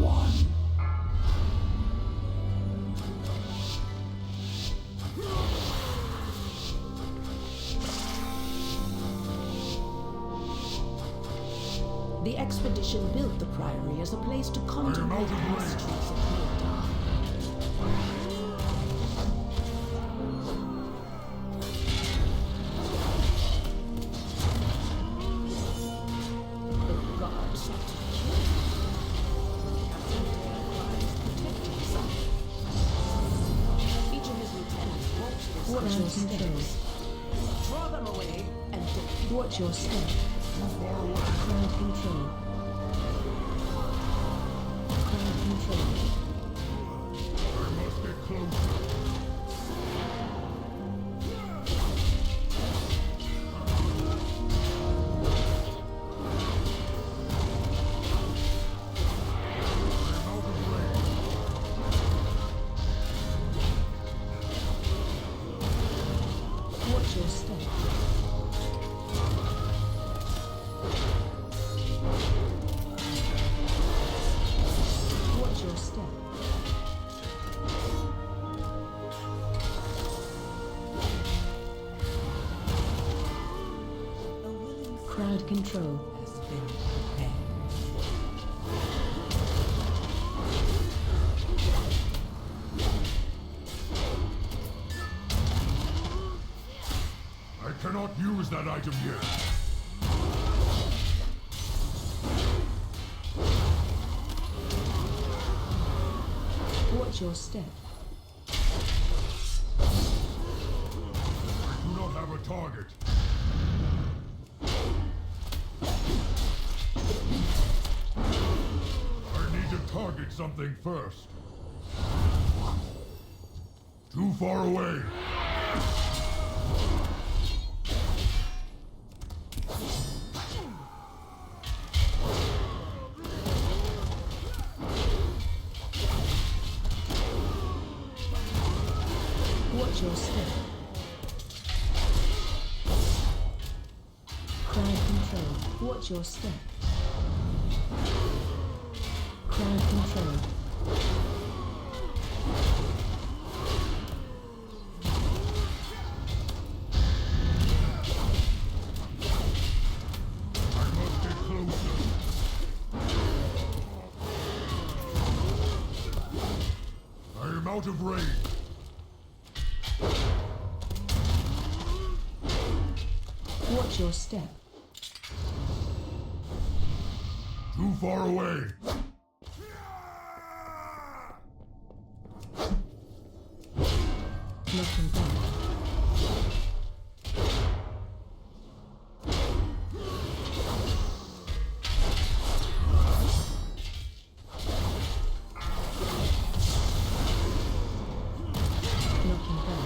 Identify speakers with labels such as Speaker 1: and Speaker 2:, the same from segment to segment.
Speaker 1: one.
Speaker 2: The expedition built the Priory as a place to contemplate the mysteries of Mordor. The gods sought to kill him. Captain Dale cried, protect himself. Each of his lieutenants walked
Speaker 3: Watch your
Speaker 2: his
Speaker 3: steps.
Speaker 2: Draw them away and defeat.
Speaker 3: Watch your step. Crowd control. Crowd control.
Speaker 1: I must get closer. I'm out of range.
Speaker 3: Watch your step. Watch your step. Crowd control.
Speaker 2: Has been prepared.
Speaker 1: I cannot use that item yet.
Speaker 3: Watch your step.
Speaker 1: I do not have a target. I need to target something first. Too far away.
Speaker 3: Watch your step. Crowd control. Watch your step. Crowd control.
Speaker 1: I must get closer. I am out of range.
Speaker 3: Watch your step.
Speaker 1: Too far away.
Speaker 3: Knocking back. Knocking back.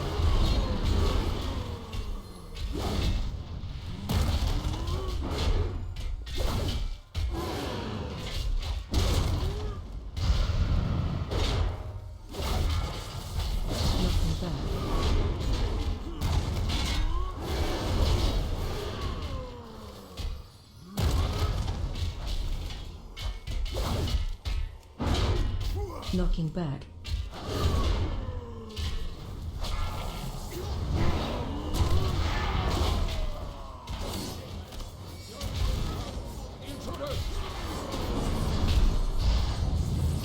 Speaker 3: Knocking back. Knocking back.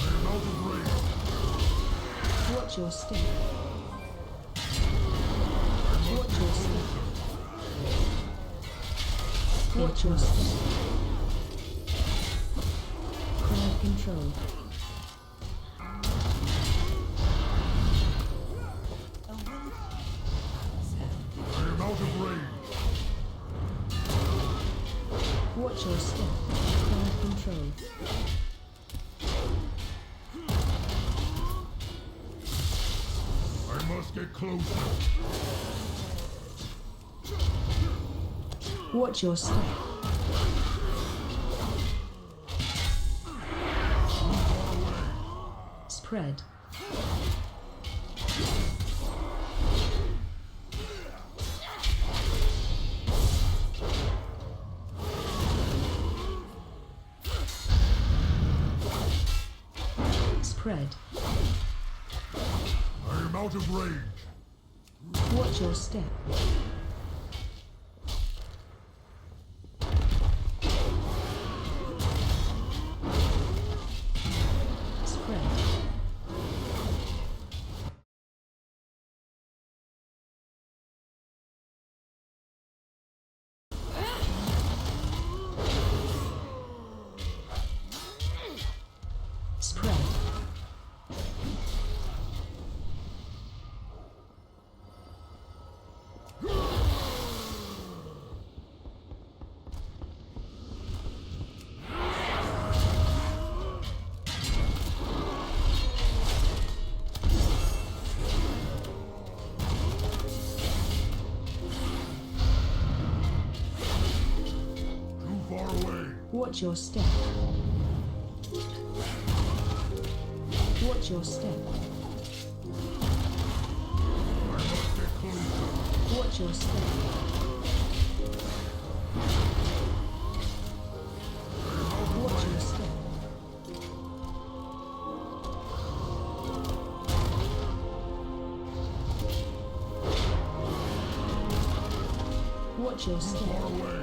Speaker 1: I am out of range.
Speaker 3: Watch your step. Watch your step. Watch your step. Crowd control.
Speaker 1: I am out of range.
Speaker 3: Watch your step. Crowd control.
Speaker 1: I must get closer.
Speaker 3: Watch your step. Spread. Spread.
Speaker 1: I am out of range.
Speaker 3: Watch your step. Spread. Spread.
Speaker 1: Too far away.
Speaker 3: Watch your step. Watch your step.
Speaker 1: I must get closer.
Speaker 3: Watch your step. Watch your step. Watch your
Speaker 1: Too
Speaker 3: step.
Speaker 1: far away.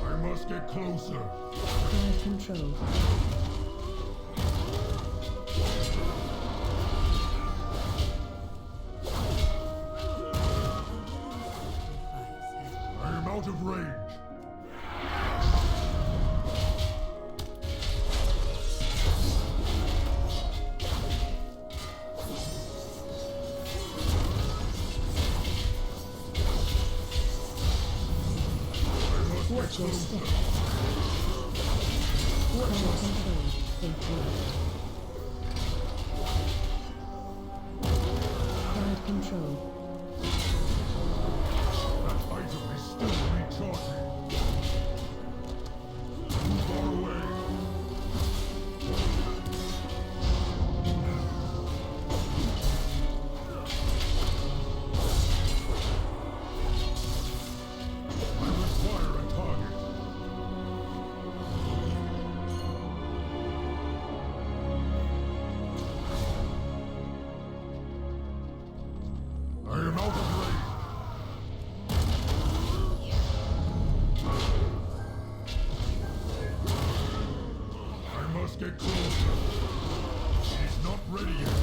Speaker 1: I must get closer.
Speaker 3: Crowd control.
Speaker 1: I am out of range.
Speaker 3: Watch your step. Watch your control. Improved. Crowd control.
Speaker 1: That item is still recharging. Too far away. I require a target. I am out of range. I must get closer. It is not ready yet.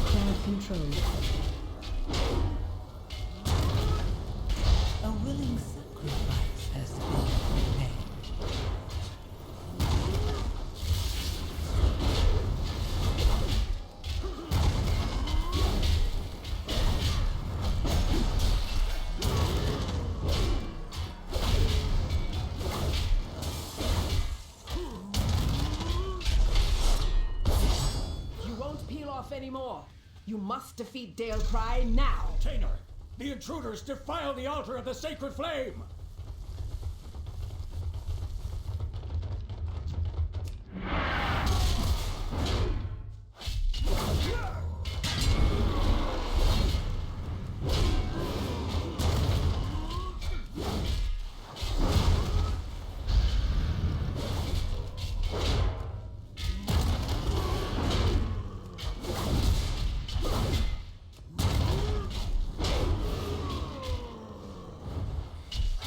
Speaker 3: Crowd control.
Speaker 4: A willing sacrifice has been made.
Speaker 2: You won't peel off anymore. You must defeat Dale Cry now.
Speaker 5: Tainer, the intruders defile the altar of the sacred flame!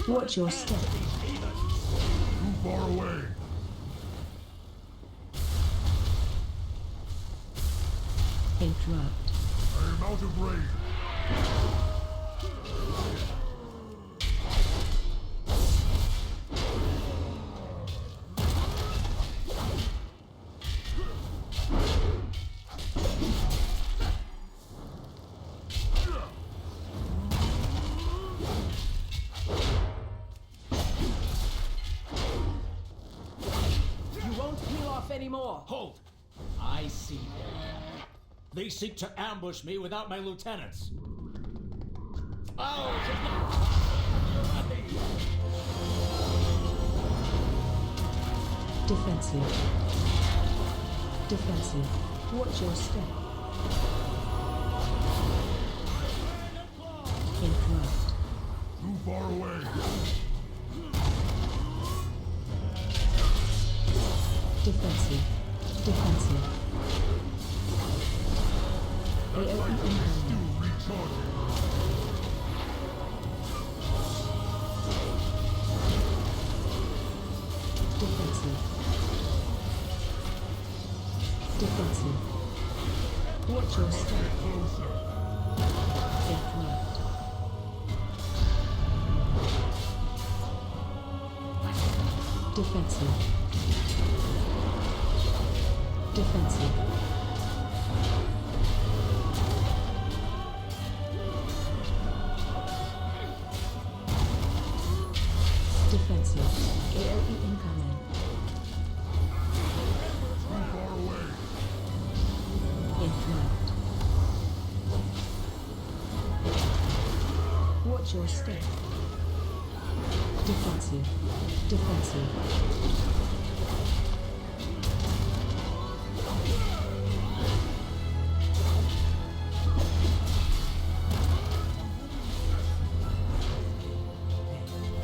Speaker 3: Watch your step.
Speaker 1: Too far away.
Speaker 3: Interrupt.
Speaker 1: I am out of range.
Speaker 5: You won't peel off anymore. Halt! I see them. They seek to ambush me without my lieutenants. Oh,
Speaker 3: Defensive. Defensive. Watch your step. In flight.
Speaker 1: Too far away.
Speaker 3: Defensive. Defensive. AoE
Speaker 1: Still
Speaker 3: incoming.
Speaker 1: recharging.
Speaker 3: Defensive. Defensive. Watch your step.
Speaker 1: Get closer.
Speaker 3: In flight. Defensive. Defensive. Defensive. AoE incoming.
Speaker 1: Too far away.
Speaker 3: In flight. Watch your step. Defensive. Defensive.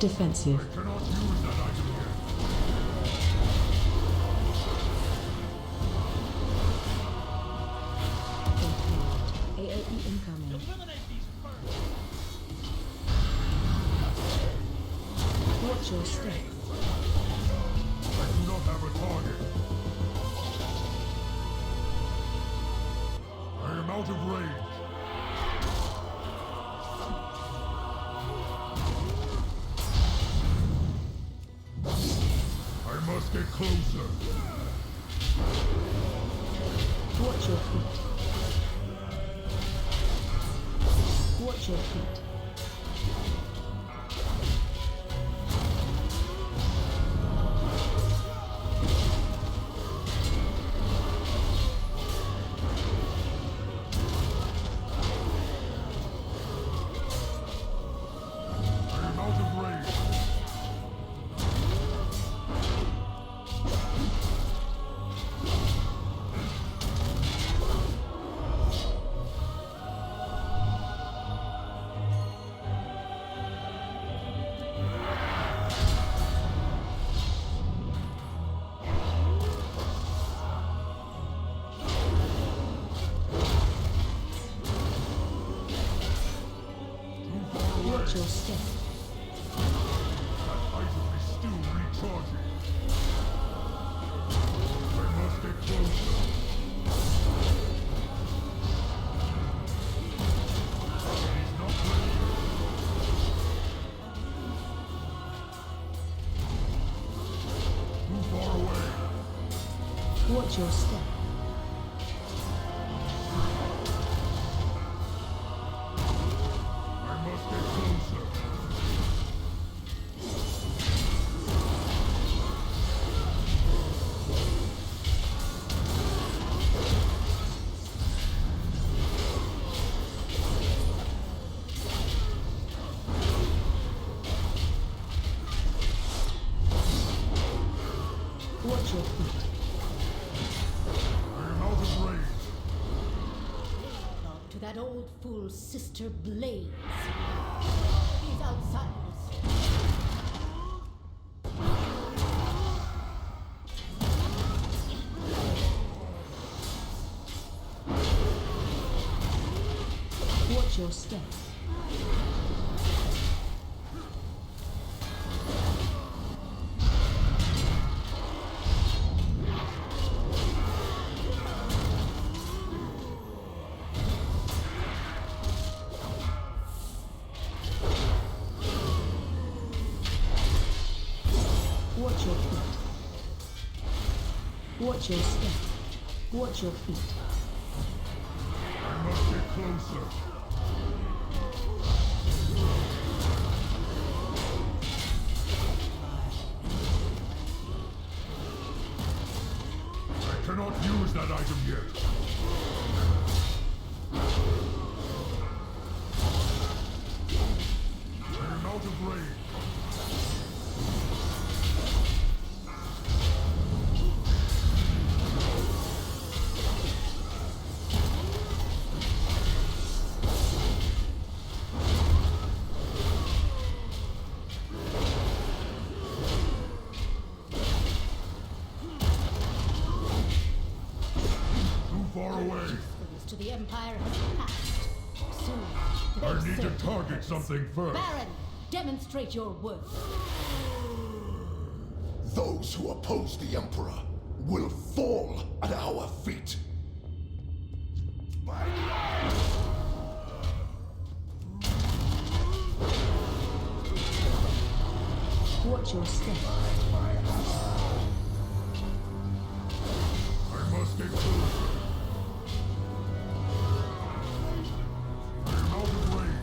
Speaker 3: Defensive.
Speaker 1: Cannot use that item yet.
Speaker 3: In flight. AoE incoming. Watch your step.
Speaker 1: I do not have a target. I am out of range. I must get closer.
Speaker 3: Watch your feet. Watch your feet.
Speaker 1: I am out of range.
Speaker 3: Watch your step.
Speaker 1: That item is still recharging. I must get closer. It is not ready. Too far away.
Speaker 3: Watch your step.
Speaker 1: I must get closer.
Speaker 3: Watch your feet.
Speaker 1: I am out of range.
Speaker 2: To that old fool, Sister Blaze. These outsiders.
Speaker 3: Watch your step. Watch your step. Watch your feet.
Speaker 1: I must get closer. I cannot use that item yet. I am out of range. Far away.
Speaker 6: To the Empire has passed. Soon,
Speaker 1: I
Speaker 6: they'll
Speaker 1: need to
Speaker 6: serve
Speaker 1: target something first.
Speaker 6: Baron, demonstrate your worth.
Speaker 7: Those who oppose the Emperor will fall at our feet.
Speaker 3: Watch your step.
Speaker 1: I must get closer. I am out of range.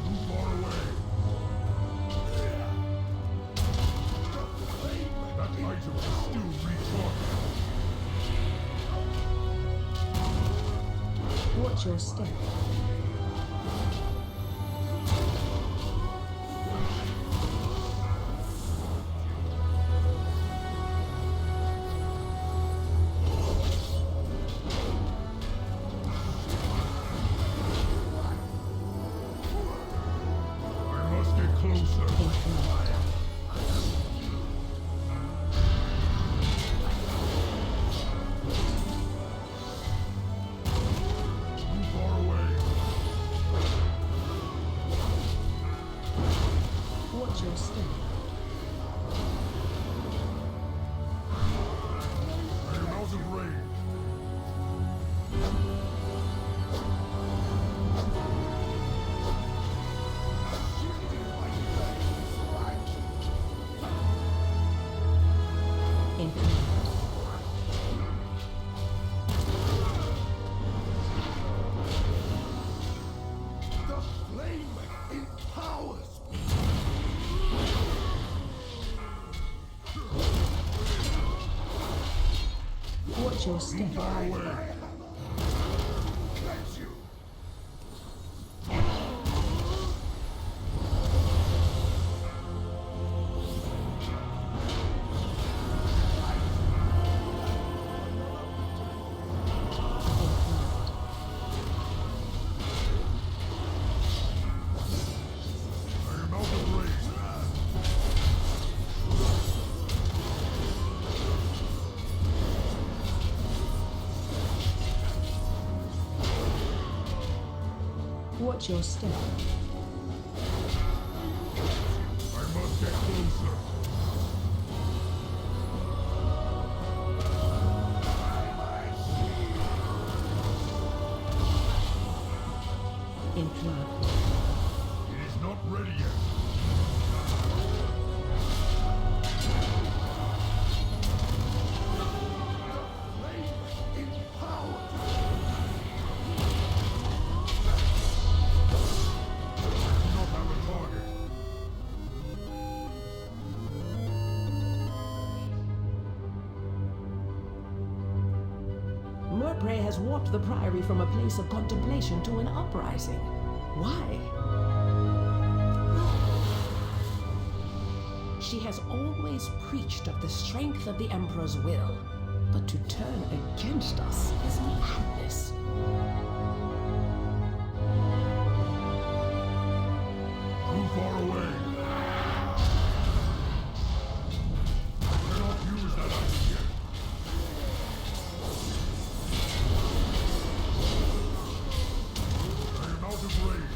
Speaker 1: Too far away. That item is still recharged.
Speaker 3: Watch your step.
Speaker 1: I must get closer. Too far away.
Speaker 3: Watch your step.
Speaker 1: I am out of range.
Speaker 3: In command.
Speaker 7: The flame empowers me.
Speaker 3: Watch your step.
Speaker 1: Far away.
Speaker 7: Cleanse you.
Speaker 1: I am out of range.
Speaker 3: Watch your step.
Speaker 1: I must get closer.
Speaker 3: In command.
Speaker 1: It is not ready yet. I do not have a target.
Speaker 2: Murpray has warped the Priory from a place of contemplation to an uprising. Why? She has always preached of the strength of the Emperor's will, but to turn against us is madness.
Speaker 1: Too far away. I cannot use that item yet. I am out of range.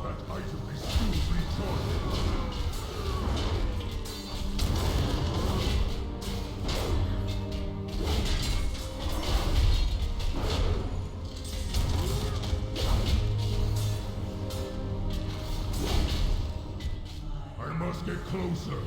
Speaker 1: That item is still recharged. closer.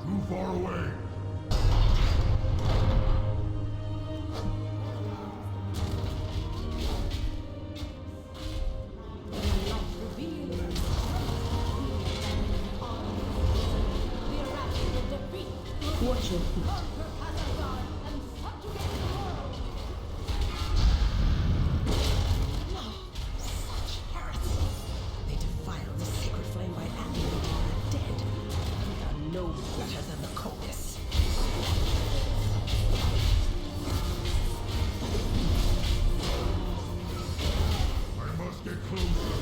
Speaker 1: Too far away.
Speaker 3: Watch your feet.
Speaker 2: They defiled the sacred flame by animating the dead. We are no better than the Codes.
Speaker 1: I must get closer.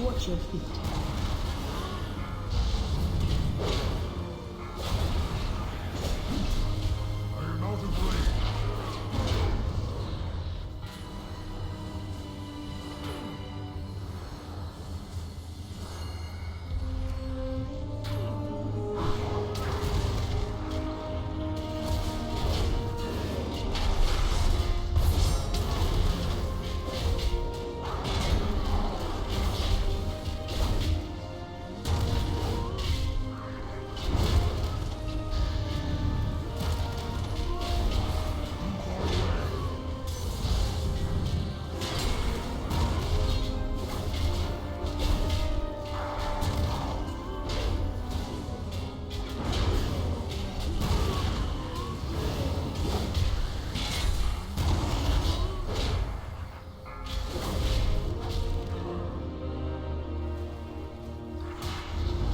Speaker 3: Watch your feet.
Speaker 1: I am out of range.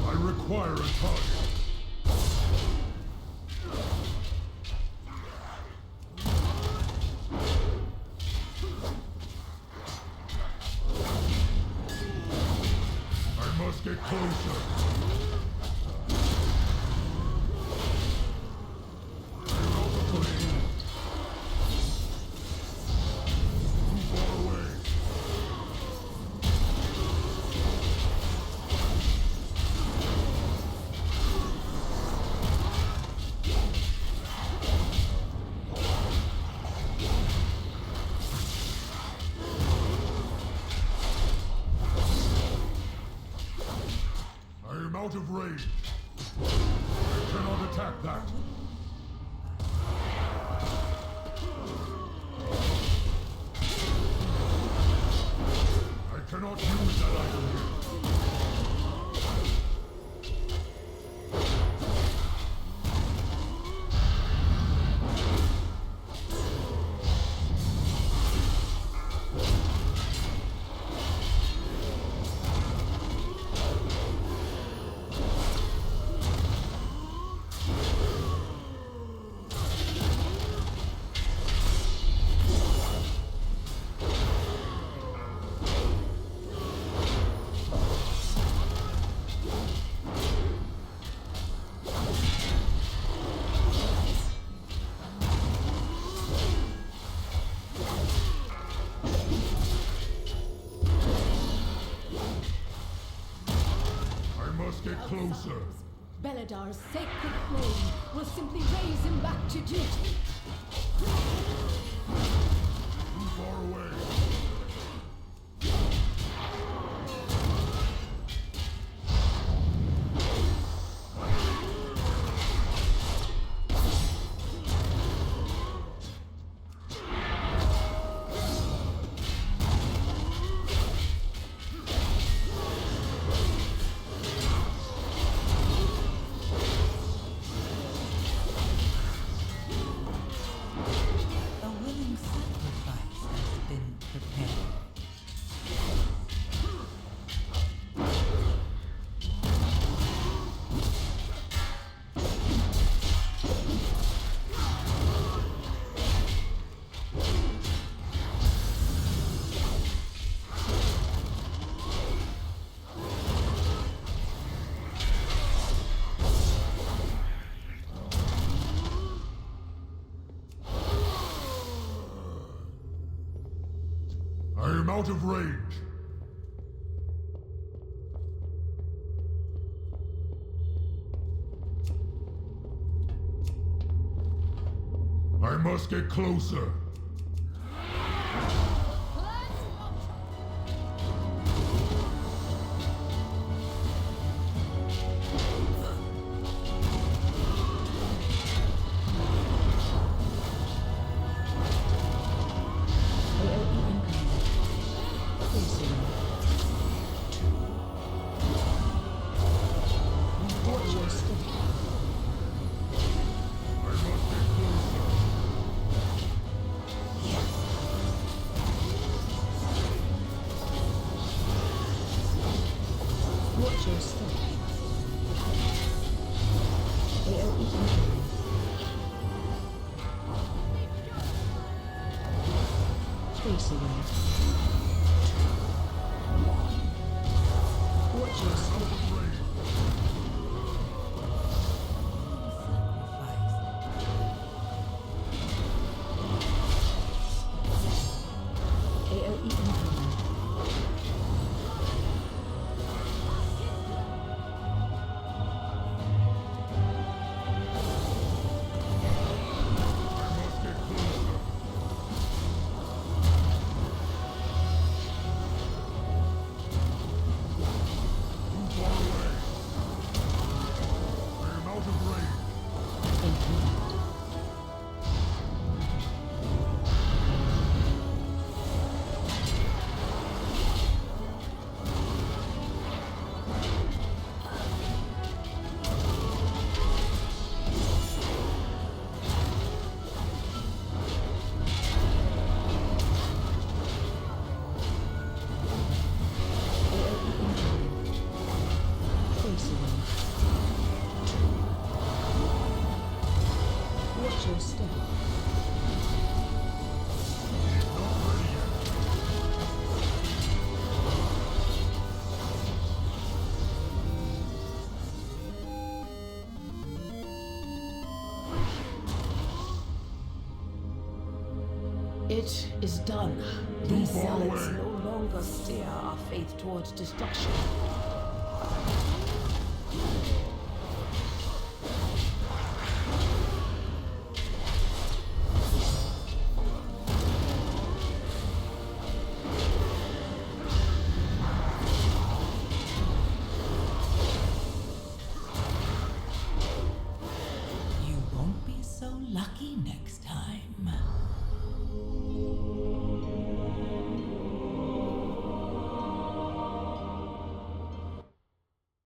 Speaker 1: I require a target. I must get closer. I am out of range. Too far away. I am out of range. I cannot attack that. I cannot use that item here. I must get closer.
Speaker 6: Beladar's sacred flame will simply raise him back to duty.
Speaker 1: Too far away. am out of range. I must get closer.
Speaker 3: Watch your step. AoE incoming. Trace away. Watch your step. AoE incoming. Watch your step.
Speaker 2: It is done.
Speaker 1: Too
Speaker 2: These
Speaker 1: far
Speaker 2: zealots
Speaker 1: away.
Speaker 2: no longer steer our faith towards destruction.
Speaker 4: You won't be so lucky next time.